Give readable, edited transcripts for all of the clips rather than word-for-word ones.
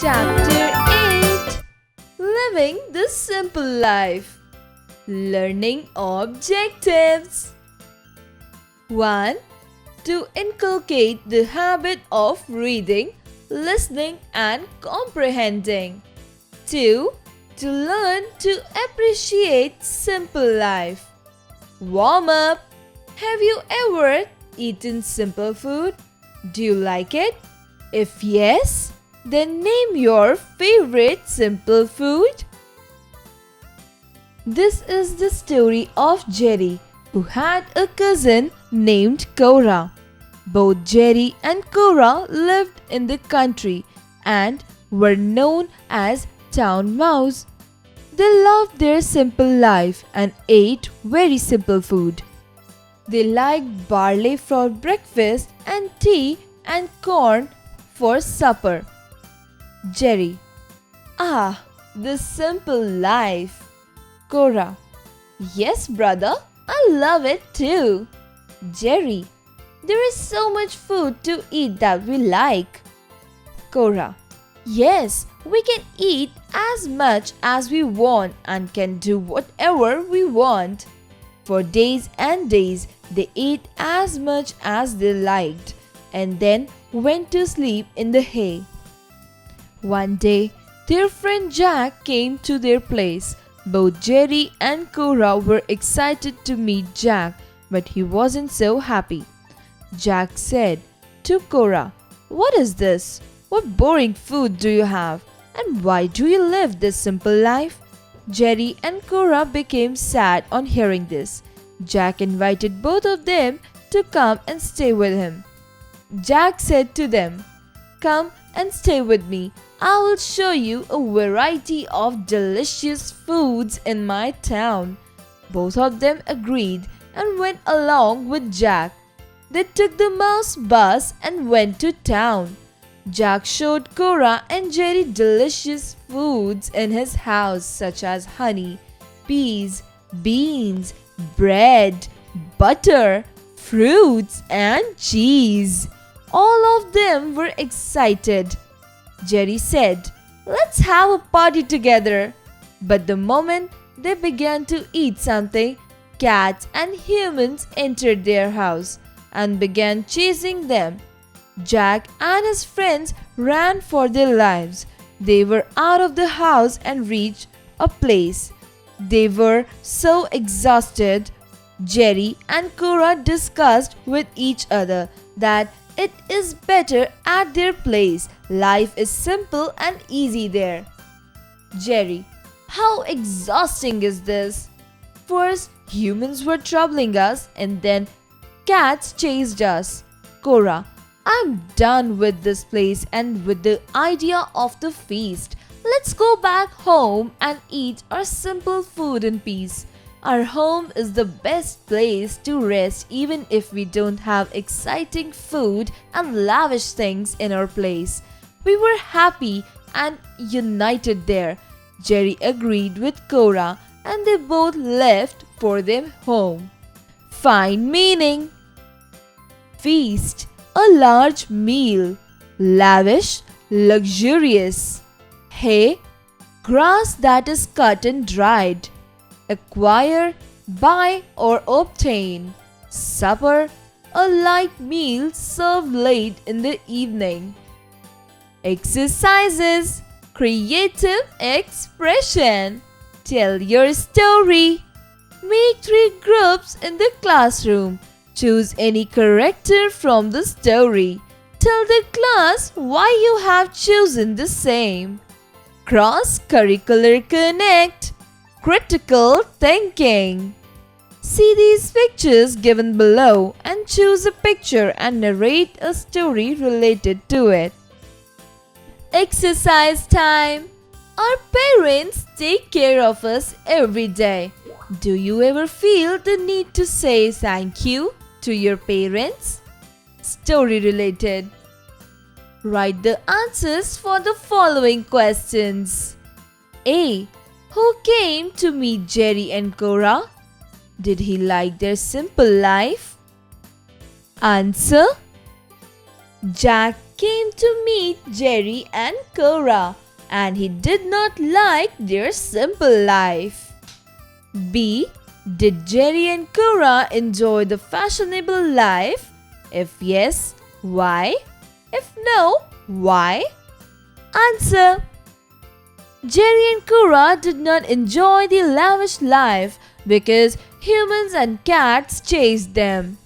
Chapter 8, Living the Simple Life. Learning Objectives. 1. To inculcate the habit of reading, listening and comprehending. 2. To learn to appreciate simple life. Warm up. Have you ever eaten simple food? Do you like it? If yes, then name your favorite simple food. This is the story of Jerry, who had a cousin named Cora. Both Jerry and Cora lived in the country and were known as town mouse. They loved their simple life and ate very simple food. They liked barley for breakfast and tea and corn for supper. Jerry: Ah, the simple life. Cora: Yes, brother, I love it too. Jerry: There is so much food to eat that we like. Cora: Yes, we can eat as much as we want and can do whatever we want. For days and days, they ate as much as they liked and then went to sleep in the hay. One day, their friend Jack came to their place. Both Jerry and Cora were excited to meet Jack, but he wasn't so happy. Jack said to Cora, "What is this? What boring food do you have? And why do you live this simple life?" Jerry and Cora became sad on hearing this. Jack invited both of them to come and stay with him. Jack said to them, "Come and stay with me. I will show you a variety of delicious foods in my town." Both of them agreed and went along with Jack. They took the mouse bus and went to town. Jack showed Cora and Jerry delicious foods in his house such as honey, peas, beans, bread, butter, fruits and cheese. All of them were excited. Jerry said, "Let's have a party together." But the moment they began to eat something, cats and humans entered their house and began chasing them. Jack and his friends ran for their lives. They were out of the house and reached a place. They were so exhausted. Jerry and Cora discussed with each other that it is better at their place. Life is simple and easy there. Jerry: How exhausting is this? First, humans were troubling us and then cats chased us. Cora: I'm done with this place and with the idea of the feast. Let's go back home and eat our simple food in peace. Our home is the best place to rest even if we don't have exciting food and lavish things in our place. We were happy and united there. Jerry agreed with Cora and they both left for their home. Find meaning. Feast: a large meal. Lavish: luxurious. Hay: grass that is cut and dried. Acquire: buy or obtain. Supper: a light meal served late in the evening. Exercises: creative expression. Tell your story. Make 3 groups in the classroom. Choose any character from the story. Tell the class why you have chosen the same. Cross-curricular connect. Critical thinking. See these pictures given below and choose a picture and narrate a story related to it. Exercise time. Our parents take care of us every day. Do you ever feel the need to say thank you to your parents? Story related. Write the answers for the following questions. A. Who came to meet Jerry and Cora? Did he like their simple life? Answer: Jack came to meet Jerry and Cora, and he did not like their simple life. B. Did Jerry and Cora enjoy the fashionable life? If yes, why? If no, why? Answer. Jerry and Cora did not enjoy the lavish life because humans and cats chased them.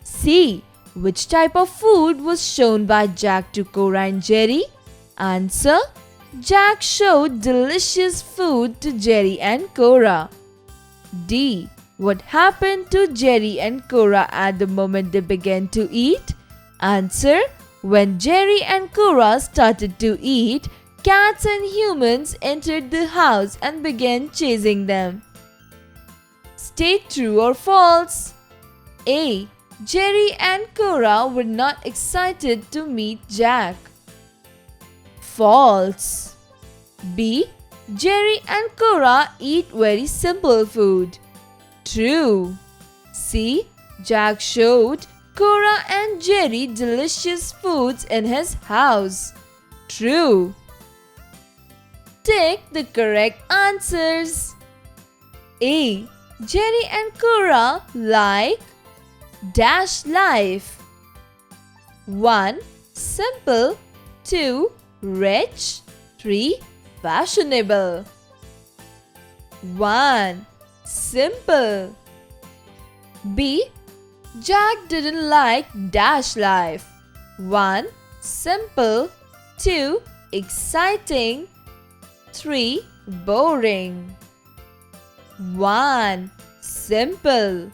C. Which type of food was shown by Jack to Cora and Jerry? Answer. Jack showed delicious food to Jerry and Cora. D. What happened to Jerry and Cora at the moment they began to eat? Answer. When Jerry and Cora started to eat, cats and humans entered the house and began chasing them. State true or false. A. Jerry and Cora were not excited to meet Jack. False. B. Jerry and Cora eat very simple food. True. C. Jack showed Cora and Jerry delicious foods in his house. True. Take the correct answers. A. Jerry and Cora like dash life. 1. Simple. 2. Rich. 3. Fashionable. 1. Simple. B. Jack didn't like dash life. 1. Simple. 2. Exciting. 3. Boring. 1. Simple.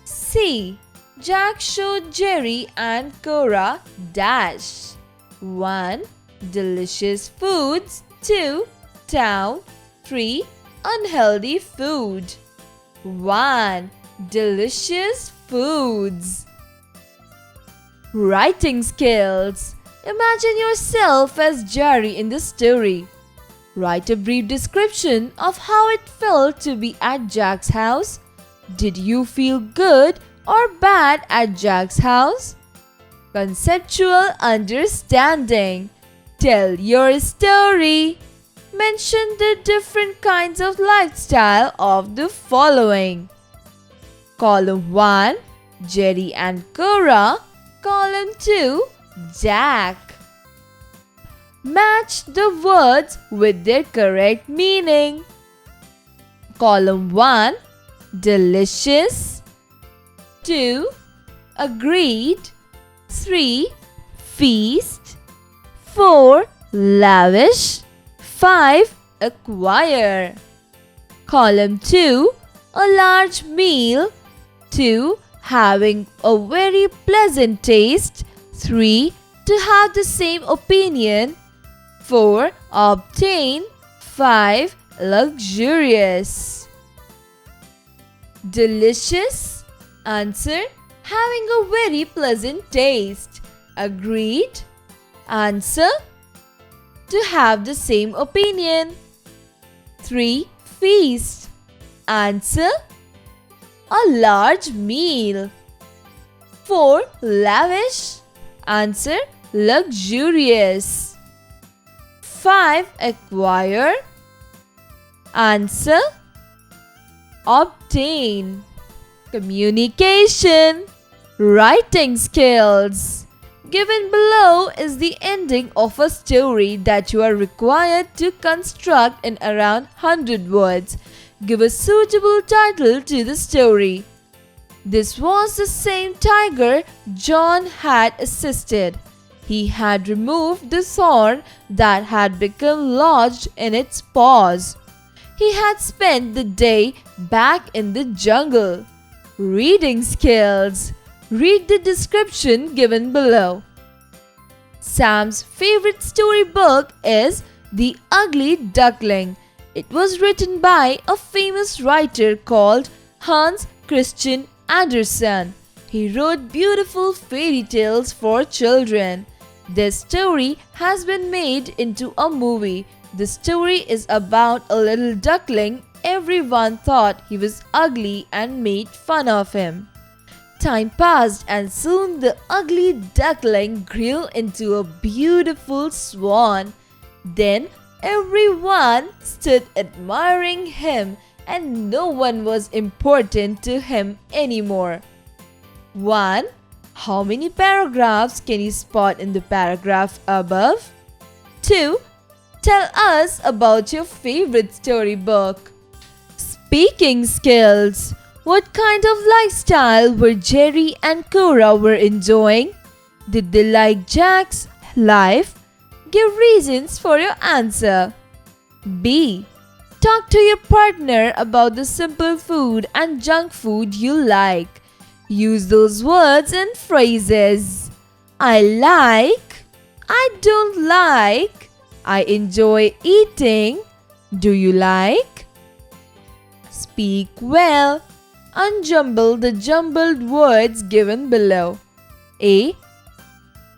C. Jack showed Jerry and Cora dash. 1. Delicious foods. 2. Town. 3. Unhealthy food. 1. Delicious foods. Writing skills. Imagine yourself as Jerry in the story. Write a brief description of how it felt to be at Jack's house. Did you feel good or bad at Jack's house? Conceptual understanding. Tell your story. Mention the different kinds of lifestyle of the following. Column 1. Jerry and Cora. Column 2. Jack. Match the words with their correct meaning. Column 1. Delicious. 2. Agreed. 3. Feast. 4. Lavish. 5. Acquire. Column 2. A large meal. 2. Having a very pleasant taste. 3. To have the same opinion. 4. Obtain. 5. Luxurious. Delicious. Answer. Having a very pleasant taste. Agreed. Answer. To have the same opinion. 3. Feast. Answer. A large meal. 4. Lavish. Answer. Luxurious. 5. Acquire. Answer. Obtain. Communication. Writing skills. Given below is the ending of a story that you are required to construct in around 100 words. Give a suitable title to the story. This was the same tiger John had assisted. He had removed the thorn that had become lodged in its paws. He had spent the day back in the jungle. Reading skills. Read the description given below. Sam's favorite storybook is The Ugly Duckling. It was written by a famous writer called Hans Christian Andersen. He wrote beautiful fairy tales for children. This story has been made into a movie. The story is about a little duckling. Everyone thought he was ugly and made fun of him. time passed, and soon the ugly duckling grew into a beautiful swan. Then everyone stood admiring him, and no one was important to him anymore. 1. How many paragraphs can you spot in the paragraph above? 2. Tell us about your favorite storybook. Speaking skills. What kind of lifestyle were Jerry and Cora were enjoying? Did they like Jack's life? Give reasons for your answer. B. Talk to your partner about the simple food and junk food you like. Use those words and phrases. I like. I don't like. I enjoy eating. Do you like? Speak well. Unjumble the jumbled words given below. A.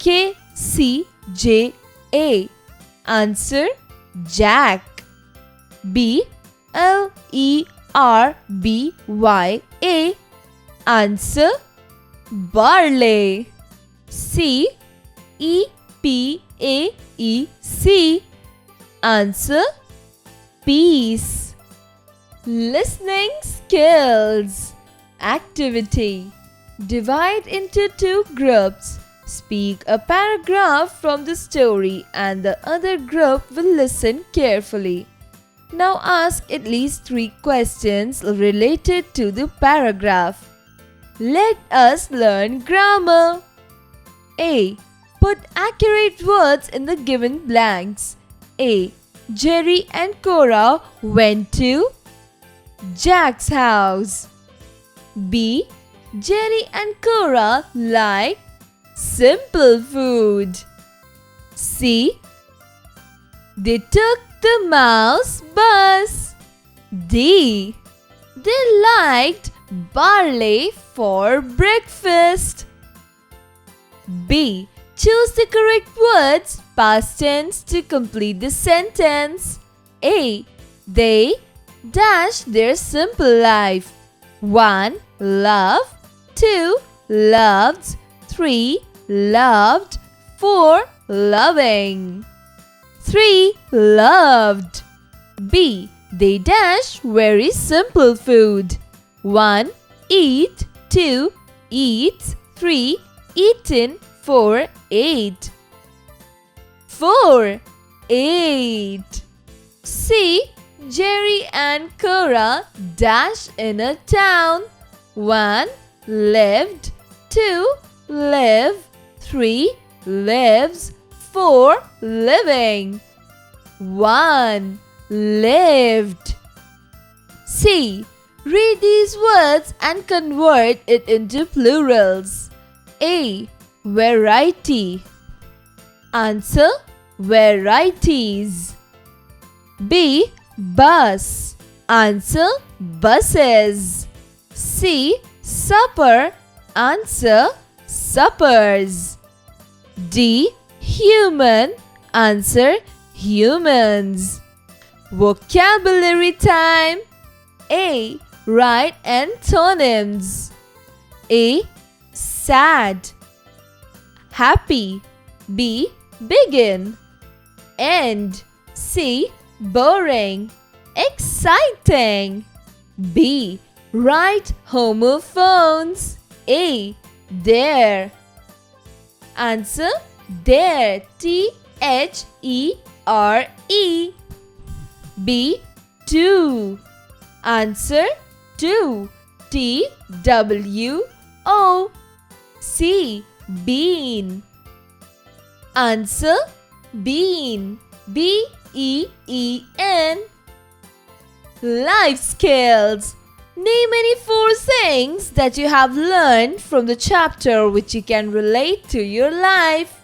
K. C. J. A. Answer: Jack. B. L. E. R. B. Y. A. Answer: barley. C. E. P. A. E. C. Answer: peace. Listening skills. Activity. Divide into 2 groups. Speak a paragraph from the story and the other group will listen carefully. Now ask at least 3 questions related to the paragraph. Let us learn grammar. A. Put accurate words in the given blanks. A. Jerry and Cora went to Jack's house. B. Jerry and Cora like simple food. C. They took the mouse bus. D. They liked barley for breakfast. B. Choose the correct words, past tense, to complete the sentence. A. They dash their simple life. 1. Love. 2. Loved. 3. Loved. 4. Loving. 3. Loved. B. They dash very simple food. 1. Eat. 2. Eats. 3. Eaten. 4. Ate. 4. Ate. C. Jerry and Cora dash in a town. 1. Lived. 2. Live. 3. Lives. 4. Living. 1. Lived. C. Read these words and convert it into plurals. A. Variety. Answer: varieties. B. Bus. Answer: buses. C. Supper. Answer: suppers. D. Human. Answer: humans. Vocabulary time. A. Write antonyms. A. Sad. Happy. B. Begin. End. C. Boring. Exciting. B. Write homophones. A. There. Answer: there. T-H-E-R-E. B. To. Answer: to. T-W-O. C. Bean. Answer: bean. B-E-E-N. Life skills. Name any 4 things that you have learned from the chapter which you can relate to your life.